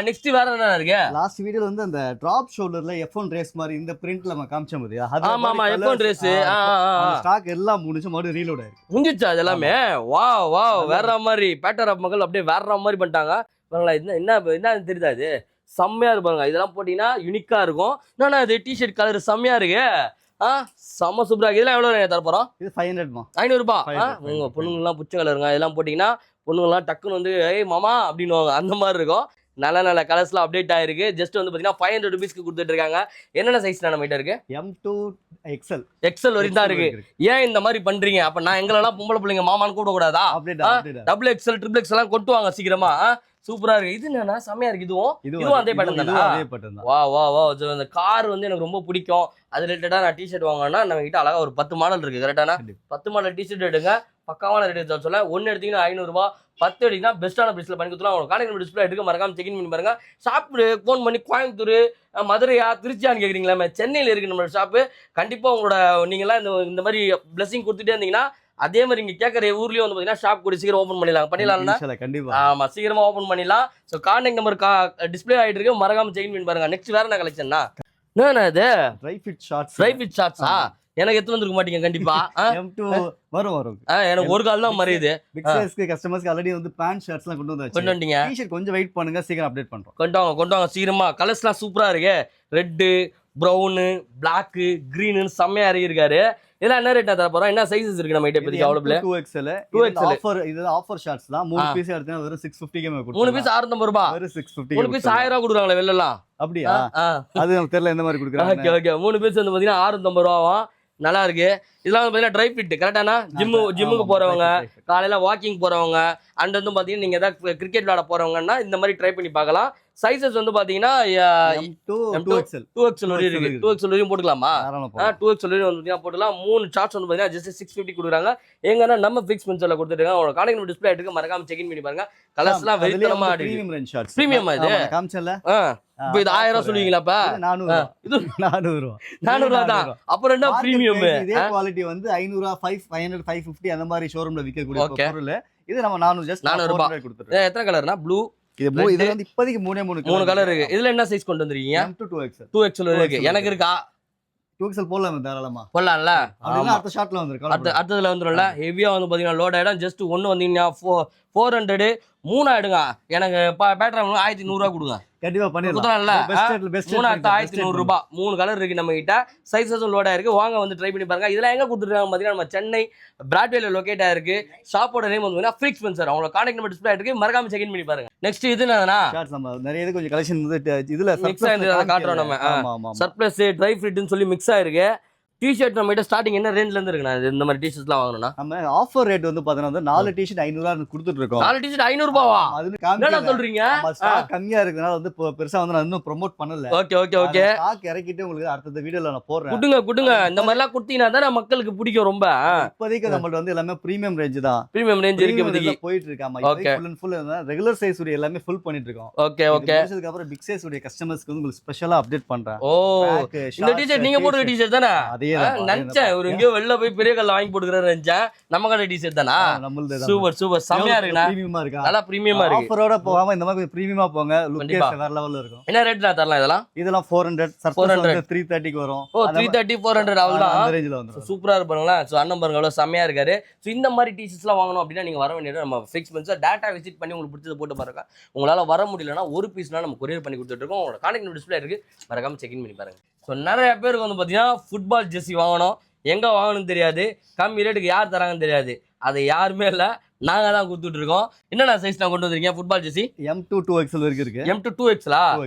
Speaker 2: நெக்ஸ்ட் வேற என்ன இருக்கு? லாஸ்ட் வீடியோல வந்து அந்த டிராப் ஷோல்டர்ல F1 ரேஸ் மாதிரி இந்த பிரிண்ட்ல நம்ம காமிச்சோம் பாத்தியா? ஆமா F1 ரேஸ். ஸ்டாக் எல்லாம் முடிஞ்சு மறுபடியும் ரீலோட் ஆயிருக்கு. முடிஞ்சிச்சா அது எல்லாமே? வாவ் வேற மாதிரி பேட்டர் ஆஃப் மக்கள் அப்படியே வேற மாதிரி பண்ணிட்டாங்க. என்ன தெரியுதா? இது செம்மையா இருப்பாங்க. இதெல்லாம் போட்டீங்கன்னா யூனிக்கா இருக்கும். என்னன்னா இது டி-ஷர்ட் கலர் செம்மையா இருக்கு. செம்ம சூப்பரா. இதெல்லாம் எவ்வளவு தர போறோம்? இது 500 ரூபாய். உங்க பொண்ணுங்கெல்லாம் புச்ச கலருங்க. இதெல்லாம் போட்டீங்கன்னா பொண்ணுங்கெல்லாம் டக்குன்னு வந்து ஏய் மாமா அப்படின்னுவாங்க. அந்த மாதிரி இருக்கும். நல்ல கலர்ஸ்லாம் அப்டேட் ஆயிருக்கு. ஜஸ்ட் வந்து பாத்தீங்கன்னா 500 ரூபீஸ்க்கு கொடுத்துட்டு இருக்காங்க. என்னென்ன சைஸ் நம்ம கிட்ட இருக்கு? M2XL வரைக்கும் தான் இருக்கு. ஏன் இந்த மாதிரி பண்றீங்க? அப்ப நான் எங்களெல்லாம் பொம்பளை பிள்ளைங்க மாமான்னு கூப்பிட கூடாதா? XXL XXL எல்லாம் கொட்டுவாங்க சீக்கிரமா. சூப்பரா இருக்கு. இது என்னன்னா செம்மையா இருக்கு. இதுவும் அதே பேட்டர்ன் தானா? வா அந்த கார் வந்து எனக்கு ரொம்ப பிடிக்கும். அது ரிலேட்டடா நான் டி-ஷர்ட் வாங்கணும்னா நம்ம கிட்ட அழகா ஒரு 10 மாடல் இருக்கு. கரெக்டானா? 10 மாடல் டி-ஷர்ட் எடுங்க. பக்காவான ரேட் எடுத்து சொல்ல. 1 எடுத்தீங்கன்னா 500 ரூபாய், 10 எடுத்தீங்கன்னா பெஸ்ட்டான பிரைஸ்ல பண்ணி கொடுத்துலாம். அவங்க கான்டாக்ட் டிஸ்ப்ளே எடுக்க மறக்காம செக் இன் பண்ணி பாருங்க. ஷாப் ஃபோன் பண்ணி கோயம்புத்தூர், மதுரையா, திருச்சியான்னு கேக்குறீங்களா? சென்னையில இருக்கு நம்மளோட ஷாப்பு. கண்டிப்பா உங்களோட நீங்கெல்லாம் இந்த மாதிரி பிளஸிங் கொடுத்துட்டே இருந்தீங்கன்னா அதே மாதிரி இங்க கேட்கற ஊர்லயும் வந்து பாத்தீங்கன்னா ஷாப் கூட சீக்கிரம் ஓபன் பண்ணிடலாம். கண்டிப்பா. ஆமா, சீக்கிரமா ஓபன் பண்ணிடலாம். சோ கான்டாக்ட் நம்பர் டிஸ்ப்ளே ஆயிட்டு இருக்கு. மறக்காம செக் இன் பண்ணி பாருங்க. நெக்ஸ்ட் வேற என்ன கலெக்ஷன்னா? என்ன இது? ட்ரை ஃபிட் ஷார்ட்ஸா? எனக்கு எத்து வந்திருக்க மாட்டீங்க கண்டிப்பா. M2 வரும். எனக்கு ஒரு கால் தான் மறையுது. பிக் சைஸ்க்கு கஸ்டமர்ஸ்க்கு ஆல்ரெடி வந்து பேண்ட் ஷர்ட்ஸ்லாம் கொண்டு வந்தீங்க. டி-ஷர்ட் கொஞ்சம் வெயிட் பண்ணுங்க, சீக்கிரம் அப்டேட் பண்றோம். கொண்டு வாங்க சீக்கிரமா. கலர்ஸ்லாம் சூப்பரா இருக்கு. ரெட், பிரவுன், பிளாக், கிரீன் செம்மையா இருக்காரு. இதெல்லாம் என்ன ரேட்டா தர போறோம்? என்ன சைஸஸ் இருக்கு நம்ம கிட்ட இப்போதைக்கு அவைலபிள்? 2XL. இது ஆஃபர் ஷார்ட்ஸ் தான். 3 பீஸ் எடுத்தா வெறும் 650 க்கு கொடுப்போம். 3 பீஸ் 650 ரூபாய். வெறும் 650. 3 பீஸ் 1000 ரூபாய் கொடுக்குறாங்களே வெள்ளலாம். அப்படியா? அது நமக்கு தெரியல எந்த மாதிரி கொடுக்குறாங்க. ஓகே 3 பீஸ் வந்து பாத்தீங்கன்னா 650 ரூபாய். நல்லா இருக்கு. இதெல்லாம் வந்து பாத்தீங்கன்னா ட்ரை ஃபிட். கரெக்டானா? ஜிம்முக்கு போறவங்க, காலையில வாக்கிங் போறவங்க, அண்ட் வந்து பாத்தீங்கன்னா நீங்க ஏதாவது கிரிக்கெட் விளையாட போறவங்கன்னா இந்த மாதிரி ட்ரை பண்ணி பார்க்கலாம். சைஸஸ் வந்து பாத்தீங்கன்னா
Speaker 1: M2 2XL
Speaker 2: 2XL வரையும் இருக்கு. 2XL வரையும் போட்டுக்கலாமா? 2XL வரையும் வந்து போட்டுக்கலாம். 3 சார்ட்ஸ் வந்து பாத்தீங்கன்னா ஜஸ்ட் 650 கொடுக்குறாங்க. எங்கன்னா நம்ம ஃபிக்ஸ் பென்சர்ல கொடுத்துருக்காங்க. உங்களோட கான்டாக்ட் டிஸ்ப்ளே இருக்கு, மறக்காம செக் இன் பண்ணி பாருங்க. கலர்ஸ்லாம் வெறித்தனமா இருக்கு.
Speaker 1: Premium range shorts.
Speaker 2: பிரீமியமா இது?
Speaker 1: காமிச்சல.
Speaker 2: இப்போ இது 1000 சொல்லுவீங்களா? அப்ப
Speaker 1: 400. இது 400.
Speaker 2: 400 தான். அப்புறம் என்ன பிரீமியம்?
Speaker 1: இதே குவாலிட்டி வந்து 500, 500, 550 அந்த மாதிரி ஷோரூம்ல விக்கக்கூடிய பொருள். இது நம்ம 400 ஜஸ்ட் 400 கொடுத்துறோம்.
Speaker 2: எத்தனை கலர்னா? ப்ளூ.
Speaker 1: இது வந்து இப்போதைக்கு 3
Speaker 2: கலர் இருக்கு. இதுல என்ன சைஸ் கொண்டு வந்திருக்கீங்க?
Speaker 1: M2 2XL.
Speaker 2: 2XL இருக்கு. எனக்கு இருக்கா?
Speaker 1: 2XL போடலாம் தாராளமா.
Speaker 2: போடலாம்ல.
Speaker 1: அப்படினா அடுத்த ஷாட்ல வந்துரும்.
Speaker 2: அடுத்ததுல வந்துரும்ல. ஹெவியா வந்து பாத்தீங்கன்னா லோட் ஆயிடும். ஜஸ்ட் ஒன்னு வந்தீங்கன்னா 400 3 ஆயிடுங்க. எனக்கு பேட்டரி 1100 ரூபாய் கொடுங்க.
Speaker 1: கண்டிப்பா பண்ணிடலாம்.
Speaker 2: பெஸ்ட் 1100 ரூபாய். 3 கலர் இருக்கு நம்ம கிட்ட. சைஸஸும் லோட் ஆயிருக்கு. வாங்க வந்து ட்ரை பண்ணி பாருங்க. இதெல்லாம் எங்க கொடுத்துருக்காங்க பாத்தீங்கன்னா நம்ம சென்னை பிராட்வேல லொகேட் ஆயிருக்கு. ஷாப்போட நேம் வந்து ஃபிக்ஸ் பென்சர். அவங்களோட கான்டாக்ட் நம்பர் டிஸ்ப்ளே இருக்கு, மறக்காம செக் இன் பண்ணி பாருங்க. நெக்ஸ்ட் இது என்னன்னா
Speaker 1: ஷார்ட்ஸ் நம்ம நிறைய இது கொஞ்சம் கலெக்ஷன் வந்து இதுல
Speaker 2: மிக்ஸ் ஆயிருக்கு. காட்டுறோம் நம்ம.
Speaker 1: ஆமா
Speaker 2: சர்ப்ளஸ் ட்ரை ஃபிட்னு சொல்லி மிக்ஸ் ஆயிருக்கு. டிஷர்ட் நம்ம கிட்ட ஸ்டார்டிங் என்ன ரேஞ்ச்ல இருந்து இருக்குண்ணா? இந்த மாதிரி டிஷர்ட்ஸ்லாம் வாங்கணும்னா
Speaker 1: நம்ம ஆஃபர் ரேட் வந்து பாத்தீங்கன்னா 4 டிஷர்ட் 500 கொடுத்துட்டு இருக்கோம்.
Speaker 2: 4 டிஷர்ட் 500 ரூபாயா? என்ன சொல்றீங்க?
Speaker 1: ஸ்டாக் கம்மியா இருக்குனால வந்து பெருசா வந்து நான் இன்னும் ப்ரோமோட் பண்ணல.
Speaker 2: ஓகே
Speaker 1: ஸ்டாக் இறக்கிட்டு உங்களுக்கு அடுத்த வீடியோல நான் போடுறேன்.
Speaker 2: குடுங்க. இந்த மாதிரி எல்லாம் குடுத்தீங்கன்னா தான் மக்களுக்கு பிடிக்கும் ரொம்ப.
Speaker 1: இப்போதைக்கு நம்மள்ட்ட வந்து எல்லாமே பிரீமியம் ரேஞ்ச் தான்.
Speaker 2: பிரீமியம் ரேஞ்ச் இருக்கு இப்போதைக்கு
Speaker 1: போயிட்டு இருக்காமா. Full and full regular size உடைய எல்லாமே ஃபுல் பண்ணிட்டு இருக்கோம்.
Speaker 2: ஓகே
Speaker 1: அதுக்கு அப்புறம் பிக் சைஸ் உடைய கஸ்டமர்ஸ்க்கு வந்து உங்களுக்கு ஸ்பெஷலா அப்டேட் பண்றேன்.
Speaker 2: ஓ இந்த டிஷர்ட் நீங்க போடுற டிஷர்ட் தானே?
Speaker 1: அதே தான்.
Speaker 2: நினைச்சேன் ஒரு எங்கயோ வெளில போய் பெரிய கல்ல வாங்கி போட்டுக்கறாரு நினைச்சேன். நம்ம கடை டிஷர்ட் தானா? சூப்பர் செமையா இருக்குண்ணா.
Speaker 1: பிரீமியமா இருக்கா?
Speaker 2: நல்லா பிரீமியமா இருக்கு.
Speaker 1: ஆஃபரோட போகாம இந்த மாதிரி பிரீமியமா போங்க. லுக் வேற லெவல்ல இருக்கும்.
Speaker 2: என்ன ரேட் நான் தரலாம் இதெல்லாம்?
Speaker 1: இதெல்லாம் 400 சர்ப்ளஸ் வந்து 330 க்கு வரும்.
Speaker 2: ஓ 330 400 அவ்வளவுதான்.
Speaker 1: அந்த ரேஞ்சில வந்துரும்.
Speaker 2: சூப்பரா இருப்பாங்களா? சோ அண்ணன் பாருங்க அவ்வளவு செமையா இருக்காரு. சோ இந்த மாதிரி டிஷர்ட்ஸ்லாம் வாங்கணும் அப்படினா நீங்க வர வேண்டியது நம்ம ஃபிக்ஸ் பென்சர். டேட்டா விசிட் பண்ணி உங்களுக்கு பிடிச்சத போட்டு பாருங்க. உங்களால வர முடியலனா ஒரு பீஸ்னா நம்ம கொரியர் பண்ணி கொடுத்துட்டு இருக்கோம். உங்களோட கான்டாக்ட் டிஸ்ப்ளே இருக்கு, மறக்காம செக் இன் பண்ணி பாருங்க. சோ நிறைய பேருக்கு வந்து பாத்தீங்கன்னா ஃபுட்பால் ஜெர்சி வாங்கணும், எங்க வாங்கணும்னு தெரியாது, கம்மி ரேட்டுக்கு யார் தராங்கன்னு தெரியாது. அது யாருமே இல்ல, நாங்க தான் கொடுத்துட்டு இருக்கோம். என்னென்ன சைஸ் நான் கொண்டு வந்திருக்கீங்க ஃபுட்பால் ஜெர்சி?
Speaker 1: M2 2XL வரைக்கும் இருக்கு.
Speaker 2: M2 2XLா?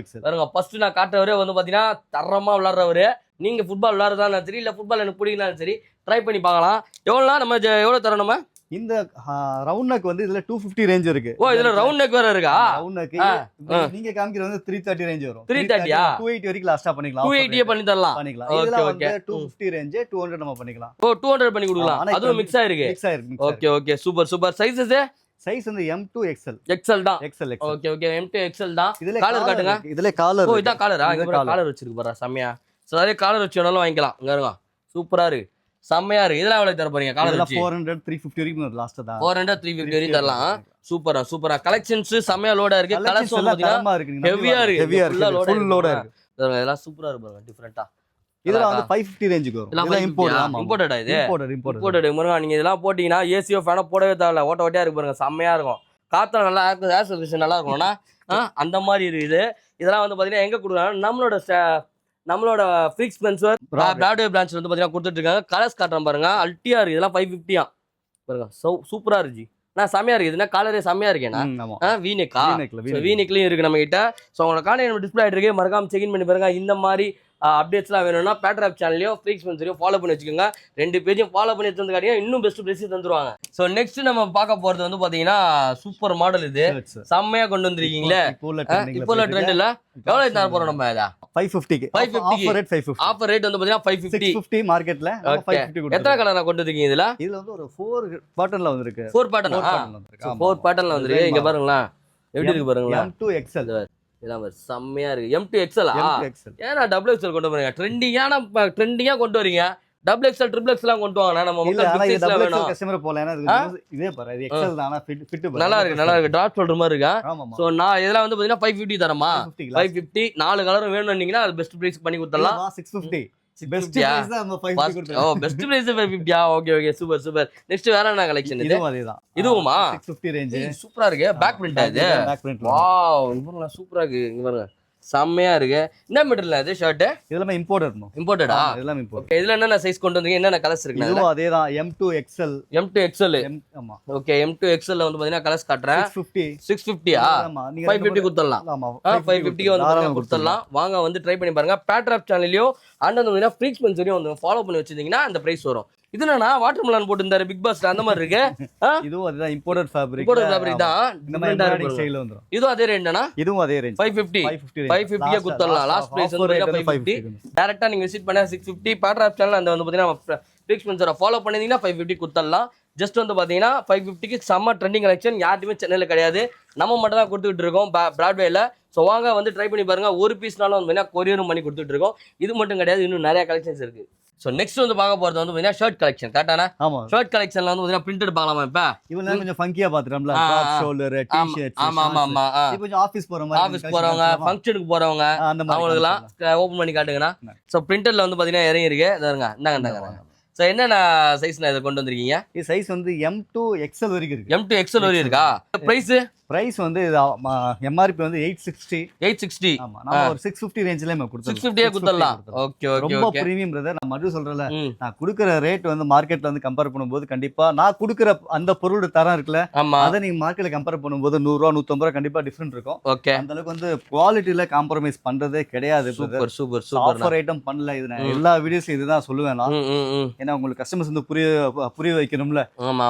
Speaker 2: பாருங்க ஃபர்ஸ்ட் நான் காட்டுறவரே வந்து பாத்தீங்கன்னா தரமா விளையாடுறவரு. நீங்க ஃபுட்பால் விளையாடுறதாலும் சரி இல்ல ஃபுட்பால் எனக்கு பிடிக்கலாலும் சரி ட்ரை பண்ணி பார்க்கலாம். எவ்வளோனா நம்ம எவ்வளவு தரோம்? நம்ம
Speaker 1: இந்த ரவுண்ட் நெக் வந்து இதுல 250 ரேஞ்ச் இருக்கு.
Speaker 2: ஓ இதுல ரவுண்ட் நெக் வேற இருக்கா?
Speaker 1: ரவுண்ட் நெக் நீங்க காமிக்கிறது வந்து 330 ரேஞ்ச் வரும்.
Speaker 2: 330யா?
Speaker 1: 280 வரைக்கும் லாஸ்டா பண்ணிக்கலாம்.
Speaker 2: 280 பண்ணி தரலாம்.
Speaker 1: இதுல வந்து 250 ரேஞ்ச் 200 நம்ம பண்ணிக்கலாம்.
Speaker 2: ஓ 200 பண்ணி கொடுக்கலாம். அதுவும் மிக்ஸ் ஆயிருக்கு. Okay super. சைஸஸ்
Speaker 1: சைஸ் வந்து M2 XL.
Speaker 2: XL தான்.
Speaker 1: XL.
Speaker 2: ஓகே M2 XL தான்.
Speaker 1: இதுல
Speaker 2: காலர் காட்டுங்க.
Speaker 1: இதுல காலர்.
Speaker 2: ஓ இதான் காலரா? இங்க காலர் வச்சிருக்கு பாரு செமையா. சோ அதே காலர் வச்சு வேணாலும் வாங்கிக்கலாம். இங்க இருங்க. சூப்பரா இருக்கு. செமையா இருக்கு. இதெல்லாம் எவ்வளவு தர போறீங்க? காலர் வச்சு
Speaker 1: 400 350 வரைக்கும் லாஸ்ட் தான்.
Speaker 2: 400 350 வரைக்கும் தரலாம். சூப்பரா கலெக்ஷன்ஸ் செமையா லோடா இருக்கு. கலர்ஸ் வந்து பாத்தீங்கன்னா ஹெவியா இருக்கு. ஃபுல் லோடா இருக்கு. இதெல்லாம் சூப்பரா இருக்கு பாருங்க டிஃபரண்டா.
Speaker 1: இதெல்லாம் வந்து 550 ரேஞ்சுக்கு வரும். இதெல்லாம்
Speaker 2: இம்போர்ட்டடா இது? இம்போர்ட்டட் முருகா. நீங்க இதெல்லாம் போட்டீங்கன்னா ஏசியோ ஃபேனோ போடவே தேவையில்ல. ஓட்டையா இருக்கு பாருங்க செமையா இருக்கும். காத்துல நல்லா ஏர் சர்வீஸ் நல்லா இருக்கும்னா அந்த மாதிரி இருக்குது. இதெல்லாம் வந்து பாத்தீங்கன்னா எங்க கொடுக்குறாங்க? நம்மளோட ஃபிக்ஸ் பென்சர் பிராட்வே பிரான்ச் வந்து பாத்தீங்கன்னா கொடுத்துட்டு இருக்காங்க. கலர்ஸ் காட்டுறேன் பாருங்க. அல்ட்டியா இருக்கு. இதெல்லாம் 550 பாருங்க. சூப்பரா இருக்கு. நான் செமையா இருக்கு. இதுனா காலரே செமையா இருக்கேனா? வீனெக்கா? வீனெக்லயும் இருக்கு நம்ம கிட்ட. ஸோ உங்களோட கான்டாக்ட் டிஸ்ப்ளே ஆயிட்டு இருக்கு, மறக்காம செக் இன் பண்ணி பாருங்க. இந்த மாதிரி அப்டேட்ஸ்லாம் வேணும்னா பேட்ராப் சேனலையோ ஃபிக்ஸ் பென்சரையோ ஃபாலோ பண்ணி வச்சுக்கோங்க. 2 பேஜையும் ஃபாலோ பண்ணி எடுத்து இன்னும் பெஸ்ட் பிரைஸ் தந்துருவாங்க. ஸோ நெக்ஸ்ட் நம்ம பார்க்க போறது வந்து பாத்தீங்கன்னா சூப்பர் மாடல். இது செம்மையா கொண்டு வந்திருக்கீங்களே. இப்போ ட்ரெண்ட்ல எவ்வளவு தர போறோம் நம்ம?
Speaker 1: 550
Speaker 2: ஆஃபர் ரேட் வந்து பாத்தீங்கன்னா 550
Speaker 1: மார்க்கெட்ல 550 கொடுத்து.
Speaker 2: எத்தனை கலர் நான் கொண்டு வந்திருக்கீங்க இதுல?
Speaker 1: இதுல வந்து ஒரு 4 பேட்டர்ன்ல வந்திருக்கு.
Speaker 2: 4 பேட்டர்னா? 4 பேட்டர்ன்ல வந்திருக்கு. இங்க பாருங்களா எப்படி இருக்கு பாருங்களா.
Speaker 1: M2 XL
Speaker 2: இதெல்லாம் செம்மையா இருக்கு. M2 XL ஏன்னா XXL கொண்டு வரீங்க? ட்ரெண்டிங்கா கொண்டு வரீங்க. XXL XXL எல்லாம் கொண்டு வாங்க. நம்ம மக்கள் வேணும்.
Speaker 1: கஸ்டமர் போல ஏன்னா இதே பாரு இது XL தானா ஃபிட்
Speaker 2: நல்லா இருக்கு. டிராப் சொல்ற மாதிரி இருக்கா? சோ நான் இதெல்லாம் வந்து பாத்தீங்கன்னா 550 தரமா? 550 4 கலரும் வேணும்னீங்கன்னா அது பெஸ்ட் பிரைஸ் பண்ணி கொடுத்துடலாம்.
Speaker 1: 650 பெஸ்ட் பிரைஸ் தான் நம்ம 550 கொடுத்துறோம்.
Speaker 2: Oh best price 550. Okay super. Next வேற என்ன கலெக்ஷன்?
Speaker 1: இதுவும் அதேதான்.
Speaker 2: இதுவுமா?
Speaker 1: 650 ரேஞ்ச்.
Speaker 2: சூப்பரா இருக்கு. பேக் பிரிண்ட் இது. வாவ் இவ்வளவு சூப்பரா இருக்கு. இங்க பாருங்க செம்மையா இருக்கு. என்ன மெட்டீரியல் இது ஷர்ட்? இதெல்லாம்
Speaker 1: இம்போர்ட்டடா? இதெல்லாம் இம்போர்ட்.
Speaker 2: இதுல என்னென்ன சைஸ் கொண்டு வந்தீங்க? என்னென்ன கலர்ஸ் இருக்கு?
Speaker 1: இதுவும் அதேதான். M2 XL.
Speaker 2: ஆமா ஓகே. M2 XL ல வந்து பாத்தீங்கன்னா கலர்ஸ் காட்றேன். 650
Speaker 1: ஆமா.
Speaker 2: 550 கொடுத்துடலாம். ஆமா 550 வந்து கொடுத்துடலாம். வாங்க வந்து ட்ரை பண்ணி பாருங்க. பேட்ராப் சேனலையோ அண்ட் வந்து ஃபிக்ஸ் பென்சரையும் வந்து ஃபாலோ பண்ணி வச்சிருந்தீங்கன்னா அந்த பிரைஸ் வரும். இது என்னன்னா வாட்டர் மெலன் போட்டுருந்தாரு பிக் பாஸ்ல அந்த மாதிரி இருக்கு.
Speaker 1: இதுவும் அதுதான் இம்போர்ட்டட் ஃபேப்ரிக்.
Speaker 2: இம்போர்ட்டட் ஃபேப்ரிக் தான்.
Speaker 1: இந்த மாதிரி எம்ப்ராய்டிங் ஸ்டைல்ல வந்துரும்.
Speaker 2: இதுவும் அதே ரேஞ்ச்னா?
Speaker 1: இதுவும் அதே ரேஞ்ச்.
Speaker 2: 550 குத்தறலாம். லாஸ்ட் பிரைஸ் வந்து 550. டைரக்டா நீங்க விசிட் பண்ணா 650. பாட்ராப் சேனல் அந்த வந்து பாத்தீங்கன்னா ஃபிக்ஸ் ஸ்பென்சரை ஃபாலோ பண்ணிருந்தீங்கன்னா 550 குத்தறலாம். ஜஸ்ட் வந்து பாத்தீங்கன்னா 550க்கு செம்ம ட்ரெண்டிங் கலெக்ஷன் யாருமே சென்னையில கிடையாது. நம்ம மட்டும் தான் கொடுத்துட்டு இருக்கோம் பிராட்வேல. ஸோ வாங்க வந்து ட்ரை பண்ணி பாருங்க. ஒரு பீஸ்னாலும் வந்து கொரியரும் பண்ணி கொடுத்துட்டு இருக்கோம். இது மட்டும் கிடையாது, இன்னும் நிறைய கலெக்ஷன்ஸ் இருக்கு. ஸோ நெக்ஸ்ட் வந்து பார்க்க போறது வந்து பாத்தீங்கன்னா ஷர்ட் கலெக்ஷன். கரெக்டானா?
Speaker 1: ஆமா.
Speaker 2: ஷர்ட் கலெக்ஷன்ல வந்து பாத்தீங்கன்னா பிரிண்டட் பார்க்கலாமா? இப்ப
Speaker 1: இவங்க கொஞ்சம் ஃபங்கியா பாத்துறோம்ல, டாப் ஷோல்டர் டி-ஷர்ட்ஸ்.
Speaker 2: ஆமா ஆமா ஆமா.
Speaker 1: இது கொஞ்சம் ஆபீஸ் போற மாதிரி,
Speaker 2: ஆபீஸ் போறவங்க, ஃபங்க்ஷனுக்கு போறவங்க அவங்களுக்குலாம் ஓபன் பண்ணி காட்டுங்கண்ணா. ஸோ பிரிண்டட்ல வந்து பாத்தீங்கன்னா இறங்கி இருக்கு. இதாங்க இந்தாங்க. ஸோ என்னென்ன சைஸ்ல இதை கொண்டு வந்திருக்கீங்க?
Speaker 1: இது சைஸ் வந்து M2 XL வரைக்கும் இருக்கு.
Speaker 2: M2 XL வரைக்கும் இருக்கா?
Speaker 1: பிரைஸ் வந்து எம்ஆர்பி வந்து 860. ஆமா, நம்ம ஒரு 650 ரேஞ்ச்ல நம்ம கொடுத்தோம்.
Speaker 2: 650 கொடுத்தறலாம். Okay okay.
Speaker 1: ரொம்ப பிரீமியம் பிரதர். நான் மட்டும் சொல்றேன்ல, நான் கொடுக்கிற ரேட் வந்து மார்க்கெட்ல வந்து கம்பேர் பண்ணும்போது கண்டிப்பா நான் கொடுக்கிற அந்த பொருளோட தரம் இருக்குல, அத நீங்க மார்க்கெட்ல கம்பேர் பண்ணும்போது 100 ரூபாய் 150 ரூபாய் கண்டிப்பா டிஃபரண்ட் இருக்கும்.
Speaker 2: ஓகே.
Speaker 1: அந்த அளவுக்கு வந்து குவாலிட்டில காம்ப்ரமைஸ் பண்றதே கிடையாது.
Speaker 2: சூப்பர்.
Speaker 1: ஆஃபர் ஐட்டம் பண்ணல. இது நான் எல்லா வீடியோஸ்ல இதுதான் சொல்லுவேன் நான். ஏன்னா உங்களுக்கு கஸ்டமர்ஸ் வந்து புரிய வைக்கணும்ல.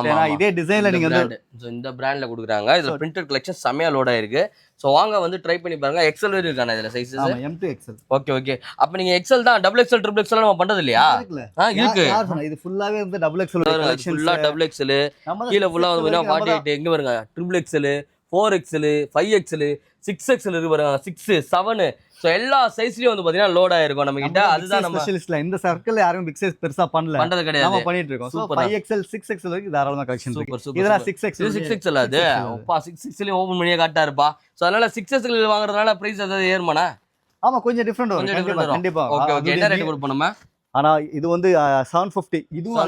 Speaker 1: ஏன்னா இதே டிசைன்ல நீங்க வந்து
Speaker 2: இந்த பிராண்ட்ல கொடுக்குறாங்க. இதுல பிரிண்டட் கலெக்ஷன் செமையா லோட் ஆயிருக்கு. சோ வாங்க வந்து ட்ரை பண்ணி பாருங்க. XL வரை இருக்கானே இதுல சைஸஸ்?
Speaker 1: ஆமா, M2 XL.
Speaker 2: ஓகே. அப்ப நீங்க XL தான், XXL XXL நம்ம பண்றது இல்லையா? இருக்கு.
Speaker 1: யார் சொன்னா? இது ஃபுல்லாவே வந்து XXL கலெக்ஷன்.
Speaker 2: ஃபுல்லா XXL. கீழ ஃபுல்லா வந்து 48 எங்க பாருங்க, XXL, 4XL, 5XL, 6XL இருக்கு பாருங்க, 6, 7. சோ எல்லா சைஸ்லயும் வந்து பாத்தீங்கன்னா லோட் ஆயிருக்கும் நம்ம கிட்ட. அதுதான் நம்ம
Speaker 1: ஸ்பெஷலிஸ்ட்ல இந்த சர்க்கிள்ல யாரும் பிக் சைஸ் பெருசா பண்றது கிடையாது. நம்ம பண்ணிட்டு இருக்கோம். சோ 5XL 6XL வரைக்கும் தாராளமா கலெக்ஷன் இருக்கு. இதெல்லாம் 6XL.
Speaker 2: அது அப்பா 6XL ஓபன் பண்ணியே காட்டாருப்பா. சோ அதனால 6XL வாங்குறதுனால பிரைஸ் ஏதாவது ஏறுமானா?
Speaker 1: ஆமா, கொஞ்சம் டிஃபரண்ட் வரும். கண்டிப்பா.
Speaker 2: ஓகே. என்ன ரேட் கொடுப்போம் நம்ம?
Speaker 1: ஆனா இது வந்து 750. இதுவும்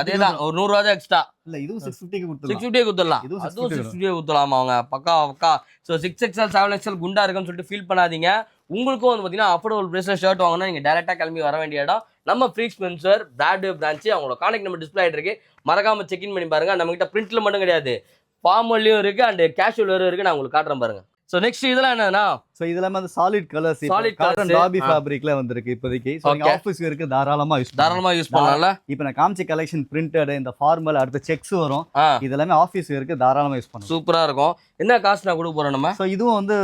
Speaker 2: அதேதான், ஒரு 100 ரூபாய் எக்ஸ்ட்ரா.
Speaker 1: இல்ல, இதுவும் 650க்கு கொடுத்துடலாம்.
Speaker 2: 650 கொடுத்துடலாம். அதுவும் 650 கொடுத்துடலாம். அவங்க பக்கா. ஸோ 6XL 7XL குண்டா இருக்குன்னு சொல்லிட்டு ஃபீல் பண்ணாதீங்க. உங்களுக்கும் வந்து பார்த்தீங்கன்னா அஃபோர்டபுள் பிரைஸ்ல ஷர்ட் வாங்கினா நீங்கள் டேரெக்டாக கிளம்பி வர வேண்டிய இடம் நம்ம ஃப்ரீக்ஸ் ஸ்பென்சர் பிராட்வே பிரான்ச்சு. அவங்களோட கான்டாக்ட் நம்பர் டிஸ்பிளே ஆகிட்டு இருக்கு. மறக்காம செக்இன் பண்ணி பாருங்க. நம்ம கிட்ட பிரிண்ட்ல மட்டும் கிடையாது, ஃபார்மல்லையும் இருக்கு அண்ட் கேஷுவல் வேறு இருக்கு. நான் உங்களுக்கு காட்டுறேன் பாருங்க. சோ நெக்ஸ்ட் இதெல்லாம் என்னன்னா,
Speaker 1: சோ இதெல்லாம் வந்து சாலிட் கலர்ஸ், காட்டன் டாபி ஃபேப்ரிக்ல வந்திருக்கு இப்போதைக்கு. சோ நீங்க ஆபீஸ் வேருக்கு தாராளமா யூஸ் பண்ணலாம்ல. இப்போ நான் காமிச்ச கலெக்ஷன் பிரிண்டட், இந்த ஃபார்மல், அடுத்து செக்ஸ் வரும். இதெல்லாம் ஆபீஸ் வேருக்கு தாராளமா யூஸ் பண்ணலாம்.
Speaker 2: சூப்பரா இருக்கும். என்ன காஸ்ட் நான் கொடுக்க போறோம் நம்ம?
Speaker 1: சோ இதுவும் வந்து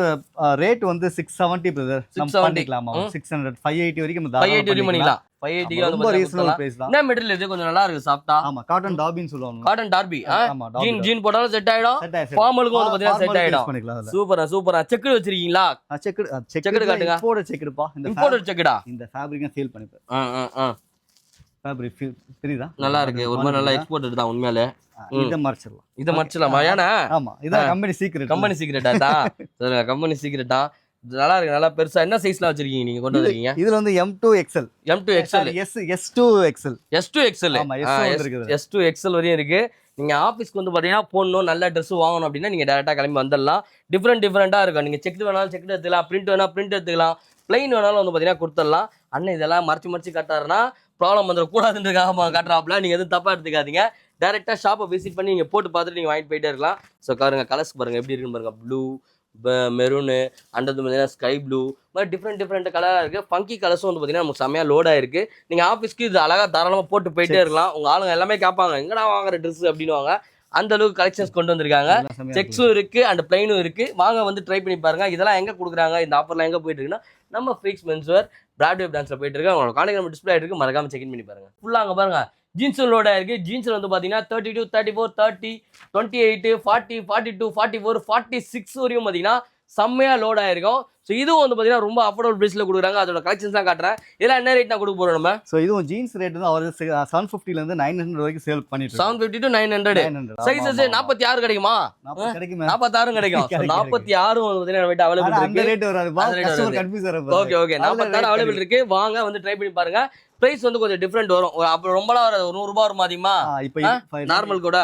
Speaker 1: ரேட் வந்து 670 பிரதர். நம்ம பண்ணிக்கலாமா? 600 580 வரைக்கும் நம்ம தாராளமா 580 பண்ணிக்கலாம். 580 வந்து ரொம்ப ரீசனபிள் பிரைஸ் தான். என்ன மெட்டீரியல் இது? கொஞ்சம் நல்லா இருக்கு, சாஃப்ட்டா. ஆமா, காட்டன் டாபின்னு சொல்லுவாங்க.
Speaker 2: Cotton derby. ஜீன் போட்டாலும் செட் ஆயிடும். ஃபார்மலுக்கும் வந்து பாத்தீங்கன்னா செட் ஆயிடும். சூப்பரா. செக் வச்சிருக்கீங்களா?
Speaker 1: செக் காட்டுங்க. இம்போர்ட்டட் செக்டுப்பா. இந்த
Speaker 2: இம்போர்ட்டட் செக்டா?
Speaker 1: இந்த ஃபேப்ரிக்க ஃபீல் பண்ணிப்பேன். ஃபேப்ரிக் ஃபீல் தெரியுதா?
Speaker 2: நல்லா இருக்கு. ஒரு மாதிரி நல்லா எக்ஸ்போர்ட்டட் தான் உண்மையாலே.
Speaker 1: இத மர்ச்சலாம்.
Speaker 2: ஏனா
Speaker 1: ஆமா, இத கம்பெனி சீக்ரெட்.
Speaker 2: கம்பெனி சீக்ரெட்டா தான்? சரி, கம்பெனி சீக்ரெட்டா. நல்லா இருக்கு. நல்லா பெருசா. என்ன சைஸ்ல வச்சிருக்கீங்க நீங்க கொண்டு வந்திருக்கீங்க?
Speaker 1: இதுல வந்து M2 XL, S2 XL.
Speaker 2: ஆமா, S2 XL வரையும் இருக்கு. நீங்க ஆபீஸ்க்கு வந்து பாத்தீங்கன்னா போடணும், நல்ல ட்ரெஸ் வாங்கணும் அப்படின்னா நீங்க டேரக்டா கிளம்பி வந்துடலாம். டிஃப்ரெண்டா இருக்கும். நீங்க செக் வேணாலும் செக் எடுத்துக்கலாம், பிரிண்ட் வேணா பிரிண்ட் எடுத்துக்கலாம், பிளைன் வேணாலும் வந்து பாத்தீங்கன்னா கொடுத்துடலாம். அண்ணன் இதெல்லாம் மறைச்சு காட்டாருன்னா ப்ராப்ளம் வந்துடக்கூடாதுன்றதுக்காக காட்டுறாப்புல. நீங்க எதுவும் தப்பா எடுத்துக்காதீங்க. டேரக்டா ஷாப்பை விசிட் பண்ணி நீங்க போட்டு பார்த்துட்டு நீங்க வாங்கிட்டு போயிட்டே இருக்கலாம். ஸோ பாருங்க, கலர்ஸ் பாருங்க எப்படி இருக்குன்னு பாருங்க. ப்ளூ, மெரூனு, அண்டது பார்த்தீங்கன்னா ஸ்கை ப்ளூ, மாதிரி டிஃப்ரெண்ட் கலராக இருக்குது. ஃபங்கி கலர்ஸும் வந்து பார்த்தீங்கன்னா நமக்கு செம்மையாக லோடாக இருக்குது. நீங்கள் ஆஃபீஸ்க்கு இது அழகாக தாராளமாக போட்டு போயிட்டே இருக்கலாம். உங்கள் ஆளுங்க எல்லாமே கேட்பாங்க, எங்கடா வாங்குற ட்ரெஸ் அப்படின்னுவாங்க. அந்த அளவுக்கு கலெக்ஷன்ஸ் கொண்டு வந்திருக்காங்க. செக்ஸும் இருக்குது அண்ட் பிளைனும் இருக்குது. வாங்க வந்து ட்ரை பண்ணி பாருங்க. இதெல்லாம் எங்கே கொடுக்குறாங்க, இந்த ஆஃபர்லாம் எங்கே போயிட்டு இருக்குன்னா நம்ம ஃப்ரீக்ஸ் மென்ஸ்வேர் பிராட்வே பிரான்ச்சில் போயிட்டு இருக்கு. அவங்களோட கான்டாக்ட் நம்பர் டிஸ்பிளே ஆகிருக்கு. மறக்காம செக் பண்ணி பாருங்க. ஃபுல்லாக அங்கே பாருங்க, ஜீன்ஸும் லோடாக இருக்குது. ஜீன்ஸில் வந்து பார்த்தீங்கன்னா 32, 34, 30, 28, 40, 42, 44, 46 வரையும் பார்த்தீங்கன்னா செம்மையா லோட் ஆயிருக்கும். ஸோ இதுவும் வந்து பார்த்தீங்கன்னா ரொம்ப அஃபோர்டபுள் பிரைஸ்ல கொடுக்குறாங்க. அதோட கலெக்ஷன்ஸ் தான் காட்டுறேன். இதெல்லாம் என்ன ரேட் நான் கொடுக்க போறோம் நம்ம?
Speaker 1: ஸோ இதுவும் ஜீன்ஸ் ரேட் வந்து அவர் 750 இருந்து 900 வரைக்கும் சேல் பண்ணிட்டு
Speaker 2: 750 to 900. சைஸஸ் 46 கிடைக்குமா? 46 கிடைக்கும். 46 வந்து பார்த்தீங்கன்னா அவைலபிள் இருக்கு.
Speaker 1: அந்த ரேட் வராது, கஸ்டமர் கன்ஃபியூஸ் ஆகும்.
Speaker 2: ஓகே 46 அவைலபிள் இருக்கு. வாங்க வந்து ட்ரை பண்ணி பாருங்க. பிரைஸ் வந்து கொஞ்சம் டிஃபரெண்ட் வரும். அப்ப ரொம்பலாம் வராது, 100 ரூபாய் வரும் அதிகமா. இப்போ நார்மல் கூட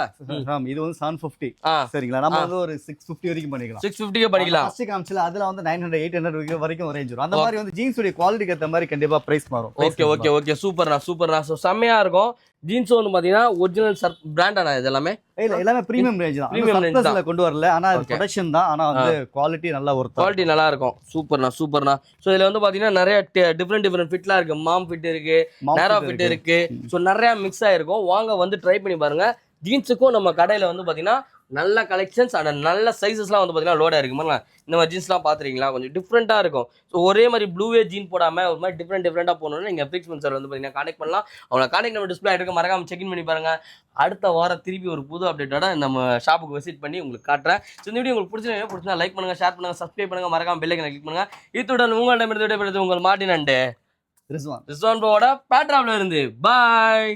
Speaker 1: இது வந்து 750 சரிங்களா? நம்ம வந்து ஒரு 650 வரைக்கும் பண்ணிக்கலாம்.
Speaker 2: 650 பண்ணிக்கலாம்.
Speaker 1: ஃபர்ஸ்ட் காமிச்சல அதுல வந்து 900 800 வரைக்கும் ரேஞ்ச் வரும். அந்த மாதிரி வந்து ஜீன்ஸ் உடைய குவாலிட்டிக்கு ஏத்த மாதிரி கண்டிப்பா பிரைஸ் மாறும்.
Speaker 2: ஓகே சூப்பர்னா. சோ செமையா இருக்கும். ஜீன்ஸும் வந்து பாத்தீங்கன்னா ஒரிஜினல் பிராண்டானா இது எல்லாமே
Speaker 1: இல்ல எல்லாமே பிரீமியம் ரேஞ்ச் தான்.
Speaker 2: Premium range
Speaker 1: சர்ப்ளஸ்ல கொண்டு வரல. ஆனா அது ப்ரொடக்ஷன் தான். ஆனா வந்து குவாலிட்டி நல்லா ஒர்த்.
Speaker 2: குவாலிட்டி நல்லா இருக்கும். சூப்பர்ண்ணா. ஸோ இதுல வந்து பாத்தீங்கன்னா நிறைய டிஃப்ரெண்ட் ஃபிட்லாம் இருக்கு. மாம் ஃபிட் இருக்கு, நேரா ஃபிட் இருக்கு. ஸோ நிறைய மிக்ஸ் ஆயிருக்கும். வாங்க வந்து ட்ரை பண்ணி பாருங்க. ஜீன்ஸுக்கும் நம்ம கடையில வந்து பாத்தீங்கன்னா நல்ல கலெக்ஷன்ஸ் அண்ட் நல்ல சைஸஸ்லாம் வந்து பாத்தீங்கன்னா லோடா இருக்கு. இந்த மாதிரி ஜீன்ஸ்லாம் பாத்துறீங்களா, கொஞ்சம் டிஃப்ரெண்டா இருக்கும். ஸோ ஒரே மாதிரி ப்ளூவே ஜீன் போடாம ஒரு மாதிரி டிஃப்ரெண்டா போகணும்னா நீங்க ஃபிக்ஸ் சார் வந்து பாத்தீங்கன்னா கான்டெக்ட் பண்ணலாம். அவங்கள கான்டெக்ட் நம்ம டிஸ்பிளே ஆயிருக்கு, மறக்காம செக் இன் பண்ணி பாருங்க. அடுத்த வாரம் திருப்பி ஒரு புது அப்டேட்டோட நம்ம ஷாப்புக்கு விசிட் பண்ணி உங்களுக்கு காட்டுறேன். ஸோ இந்த வீடியோ உங்களுக்கு பிடிச்சிருந்தா லைக் பண்ணுங்க, ஷேர் பண்ணுங்க, சப்ஸ்கிரைப் பண்ணுங்க, மறக்காம பெல் ஐகானை கிளிக் பண்ணுங்க. இத்துடன் உங்களிடமிருந்து விடைபெறுவது உங்கள் மார்ட்டின் அண்ட் ரிஸ்வான் ப்ரோவோட பேட்ராப்ல இருந்து. பாய்.